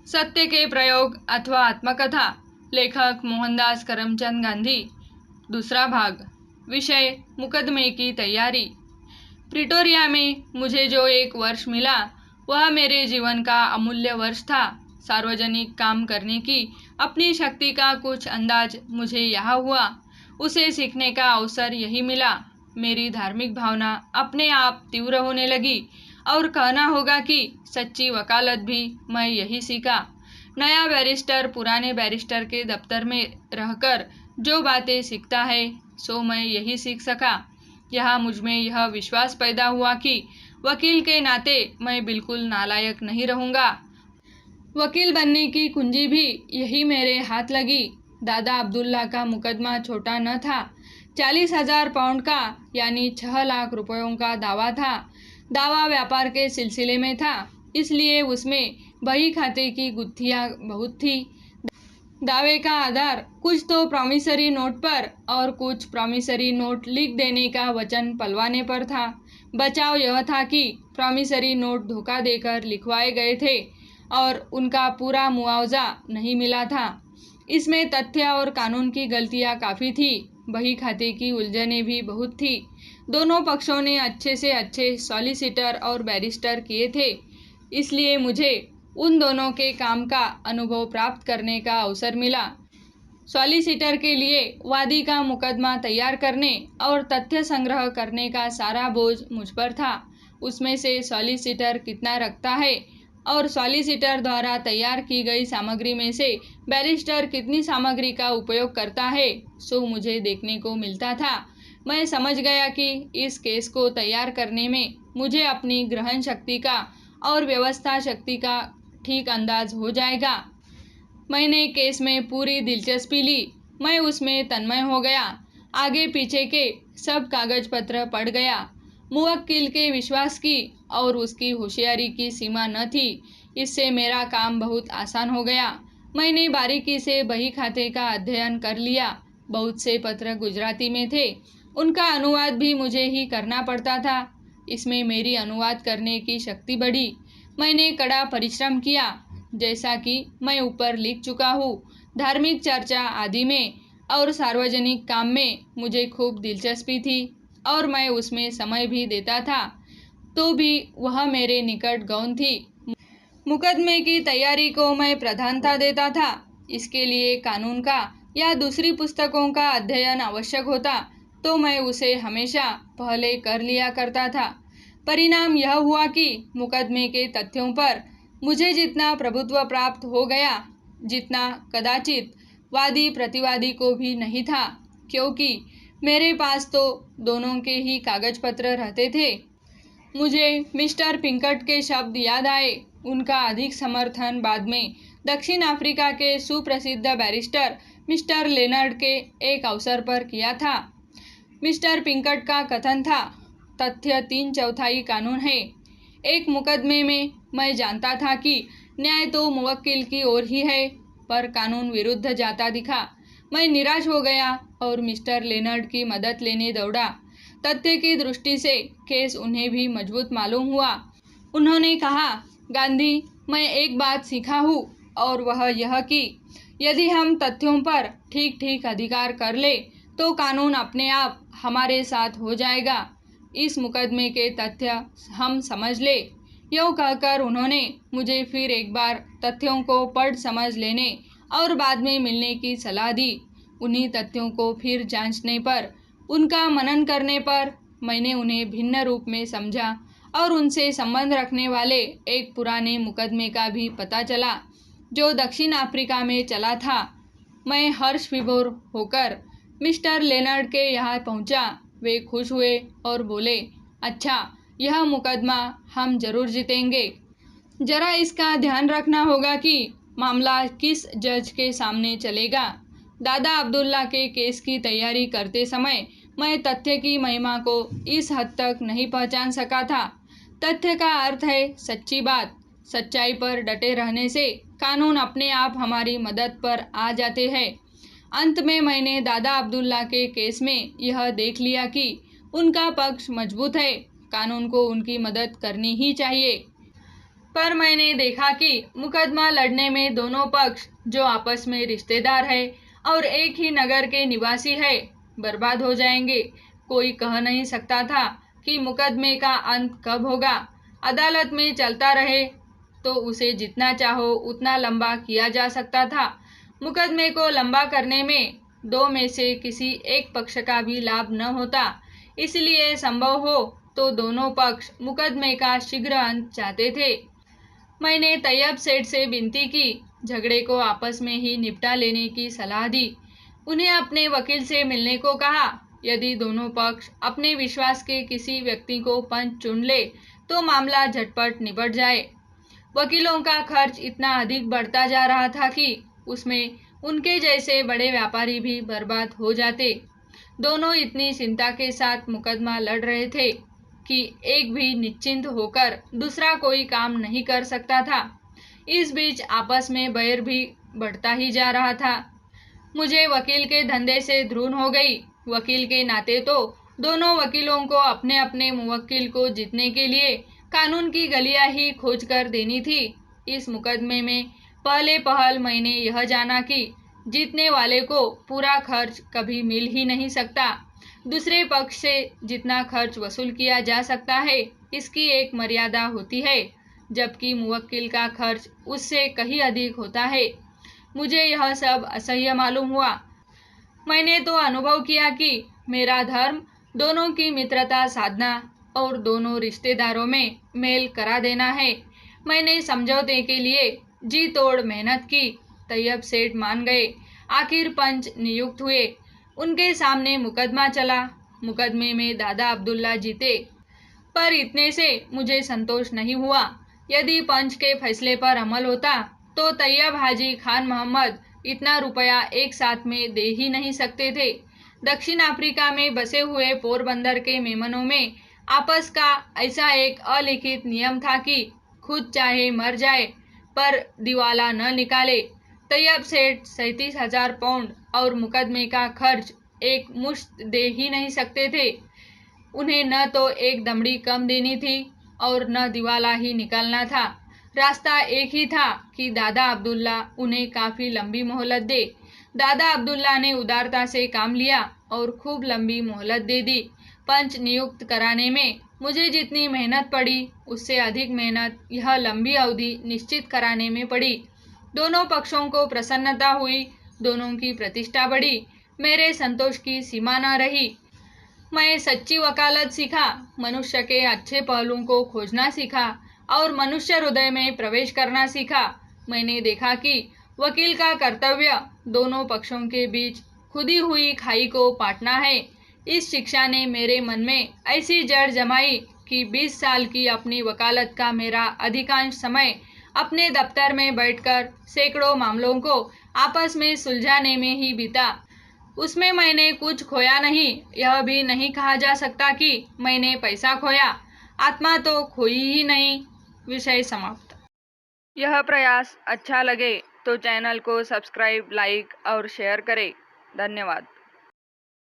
सत्य के प्रयोग अथवा आत्मकथा। लेखक मोहनदास करमचंद गांधी। दूसरा भाग। विषय मुकदमे की तैयारी। प्रिटोरिया में मुझे जो 1 वर्ष मिला वह मेरे जीवन का अमूल्य वर्ष था। सार्वजनिक काम करने की अपनी शक्ति का कुछ अंदाज मुझे यहाँ हुआ। उसे सीखने का अवसर यही मिला। मेरी धार्मिक भावना अपने आप तीव्र होने लगी और कहना होगा कि सच्ची वकालत भी मैं यही सीखा। नया बैरिस्टर पुराने बैरिस्टर के दफ्तर में रहकर जो बातें सीखता है सो मैं यही सीख सका। यहाँ मुझमें यह विश्वास पैदा हुआ कि वकील के नाते मैं बिल्कुल नालायक नहीं रहूँगा। वकील बनने की कुंजी भी यही मेरे हाथ लगी। दादा अब्दुल्ला का मुकदमा छोटा न था। 40,000 पाउंड का यानी 6 लाख रुपयों का दावा था। दावा व्यापार के सिलसिले में था, इसलिए उसमें बही खाते की गुत्थियाँ बहुत थी। दावे का आधार कुछ तो प्रॉमिसरी नोट पर और कुछ प्रॉमिसरी नोट लिख देने का वचन पलवाने पर था। बचाव यह था कि प्रॉमिसरी नोट धोखा देकर लिखवाए गए थे और उनका पूरा मुआवजा नहीं मिला था। इसमें तथ्य और कानून की गलतियां काफ़ी थी। बही खाते की उलझनें भी बहुत थी। दोनों पक्षों ने अच्छे से अच्छे सॉलिसिटर और बैरिस्टर किए थे, इसलिए मुझे उन दोनों के काम का अनुभव प्राप्त करने का अवसर मिला। सॉलिसिटर के लिए वादी का मुकदमा तैयार करने और तथ्य संग्रह करने का सारा बोझ मुझ पर था। उसमें से सॉलिसिटर कितना रखता है और सॉलिसिटर द्वारा तैयार की गई सामग्री में से बैरिस्टर कितनी सामग्री का उपयोग करता है सो मुझे देखने को मिलता था। मैं समझ गया कि इस केस को तैयार करने में मुझे अपनी ग्रहण शक्ति का और व्यवस्था शक्ति का ठीक अंदाज हो जाएगा। मैंने केस में पूरी दिलचस्पी ली। मैं उसमें तन्मय हो गया। आगे पीछे के सब कागज पत्र पढ़ गया। मुवक्किल के विश्वास की और उसकी होशियारी की सीमा न थी। इससे मेरा काम बहुत आसान हो गया। मैंने बारीकी से बही खाते का अध्ययन कर लिया। बहुत से पत्र गुजराती में थे, उनका अनुवाद भी मुझे ही करना पड़ता था। इसमें मेरी अनुवाद करने की शक्ति बढ़ी। मैंने कड़ा परिश्रम किया, जैसा कि मैं ऊपर लिख चुका हूँ। धार्मिक चर्चा आदि में और सार्वजनिक काम में मुझे खूब दिलचस्पी थी और मैं उसमें समय भी देता था, तो भी वह मेरे निकट गौण थी। मुकदमे की तैयारी को मैं प्रधानता देता था। इसके लिए कानून का या दूसरी पुस्तकों का अध्ययन आवश्यक होता, तो मैं उसे हमेशा पहले कर लिया करता था। परिणाम यह हुआ कि मुकदमे के तथ्यों पर मुझे जितना प्रभुत्व प्राप्त हो गया, जितना कदाचित वादी प्रतिवादी को भी नहीं था, क्योंकि मेरे पास तो दोनों के ही कागज पत्र रहते थे। मुझे मिस्टर पिंकट के शब्द याद आए। उनका अधिक समर्थन बाद में दक्षिण अफ्रीका के सुप्रसिद्ध बैरिस्टर मिस्टर लेनर्ड के एक अवसर पर किया था। मिस्टर पिंकट का कथन था, तथ्य 3/4 कानून है। एक मुकदमे में मैं जानता था कि न्याय तो मुवक्किल की ओर ही है, पर कानून विरुद्ध जाता दिखा। मैं निराश हो गया और मिस्टर लेनर्ड की मदद लेने दौड़ा। तथ्य की दृष्टि से केस उन्हें भी मजबूत मालूम हुआ। उन्होंने कहा, गांधी, मैं एक बात सीखा हूँ और वह यह कि यदि हम तथ्यों पर ठीक ठीक अधिकार कर ले तो कानून अपने आप हमारे साथ हो जाएगा। इस मुकदमे के तथ्य हम समझ ले। यूँ कहकर उन्होंने मुझे फिर एक बार तथ्यों को पढ़ समझ लेने और बाद में मिलने की सलाह दी। उन्हीं तथ्यों को फिर जांचने पर, उनका मनन करने पर मैंने उन्हें भिन्न रूप में समझा और उनसे संबंध रखने वाले एक पुराने मुकदमे का भी पता चला जो दक्षिण अफ्रीका में चला था। मैं हर्ष विभोर होकर मिस्टर लेनर्ड के यहाँ पहुँचा। वे खुश हुए और बोले, अच्छा, यह मुकदमा हम जरूर जीतेंगे। जरा इसका ध्यान रखना होगा कि मामला किस जज के सामने चलेगा। दादा अब्दुल्ला के केस की तैयारी करते समय मैं तथ्य की महिमा को इस हद तक नहीं पहचान सका था। तथ्य का अर्थ है सच्ची बात। सच्चाई पर डटे रहने से कानून अपने आप हमारी मदद पर आ जाते हैं। अंत में मैंने दादा अब्दुल्ला के केस में यह देख लिया कि उनका पक्ष मजबूत है। कानून को उनकी मदद करनी ही चाहिए। पर मैंने देखा कि मुकदमा लड़ने में दोनों पक्ष जो आपस में रिश्तेदार है और एक ही नगर के निवासी है बर्बाद हो जाएंगे। कोई कह नहीं सकता था कि मुकदमे का अंत कब होगा। अदालत में चलता रहे तो उसे जितना चाहो उतना लंबा किया जा सकता था। मुकदमे को लंबा करने में दो में से किसी एक पक्ष का भी लाभ न होता। इसलिए संभव हो तो दोनों पक्ष मुकदमे का शीघ्र अंत चाहते थे। मैंने तैयब सेठ से विनती की, झगड़े को आपस में ही निपटा लेने की सलाह दी। उन्हें अपने वकील से मिलने को कहा। यदि दोनों पक्ष अपने विश्वास के किसी व्यक्ति को पंच चुन ले तो मामला झटपट निपट जाए। वकीलों का खर्च इतना अधिक बढ़ता जा रहा था कि उसमें उनके जैसे बड़े व्यापारी भी बर्बाद हो जाते। दोनों इतनी चिंता के साथ मुकदमा लड़ रहे थे कि एक भी निश्चिंत होकर दूसरा कोई काम नहीं कर सकता था। इस बीच आपस में बैर भी बढ़ता ही जा रहा था। मुझे वकील के धंधे से ध्रुन हो गई। वकील के नाते तो दोनों वकीलों को अपने अपने मुवक्किल को जीतने के लिए कानून की गलियां ही खोज कर देनी थी। इस मुकदमे में पहले पहल मैंने यह जाना कि जीतने वाले को पूरा खर्च कभी मिल ही नहीं सकता। दूसरे पक्ष से जितना खर्च वसूल किया जा सकता है इसकी एक मर्यादा होती है, जबकि मुवक्किल का खर्च उससे कहीं अधिक होता है। मुझे यह सब असह्य मालूम हुआ। मैंने तो अनुभव किया कि मेरा धर्म दोनों की मित्रता साधना और दोनों रिश्तेदारों में मेल करा देना है। मैंने समझौते के लिए जी तोड़ मेहनत की। तैयब सेठ मान गए। आखिर पंच नियुक्त हुए। उनके सामने मुकदमा चला। मुकदमे में दादा अब्दुल्ला जीते। पर इतने से मुझे संतोष नहीं हुआ। यदि पंच के फैसले पर अमल होता तो तैयब हाजी खान मोहम्मद इतना रुपया एक साथ में दे ही नहीं सकते थे। दक्षिण अफ्रीका में बसे हुए पोरबंदर के मेमनों में आपस का ऐसा एक अलिखित नियम था कि खुद चाहे मर जाए पर दिवाला न निकाले। तैयब सेठ 37,000 पाउंड और मुकदमे का खर्च एक मुश्त दे ही नहीं सकते थे। उन्हें न तो एक दमड़ी कम देनी थी और न दिवाला ही निकालना था। रास्ता एक ही था कि दादा अब्दुल्ला उन्हें काफ़ी लंबी मोहलत दे। दादा अब्दुल्ला ने उदारता से काम लिया और खूब लंबी मोहलत दे दी। पंच नियुक्त कराने में मुझे जितनी मेहनत पड़ी उससे अधिक मेहनत यह लंबी अवधि निश्चित कराने में पड़ी। दोनों पक्षों को प्रसन्नता हुई, दोनों की प्रतिष्ठा बढ़ी। मेरे संतोष की सीमा न रही। मैं सच्ची वकालत सीखा, मनुष्य के अच्छे पहलुओं को खोजना सीखा और मनुष्य हृदय में प्रवेश करना सीखा। मैंने देखा कि वकील का कर्तव्य दोनों पक्षों के बीच खुदी हुई खाई को पाटना है। इस शिक्षा ने मेरे मन में ऐसी जड़ जमाई कि 20 साल की अपनी वकालत का मेरा अधिकांश समय अपने दफ्तर में बैठकर सैकड़ों मामलों को आपस में सुलझाने में ही बीता। उसमें मैंने कुछ खोया नहीं। यह भी नहीं कहा जा सकता कि मैंने पैसा खोया। आत्मा तो खोई ही नहीं। विषय समाप्त। यह प्रयास अच्छा लगे तो चैनल को सब्सक्राइब, लाइक और शेयर करें। धन्यवाद।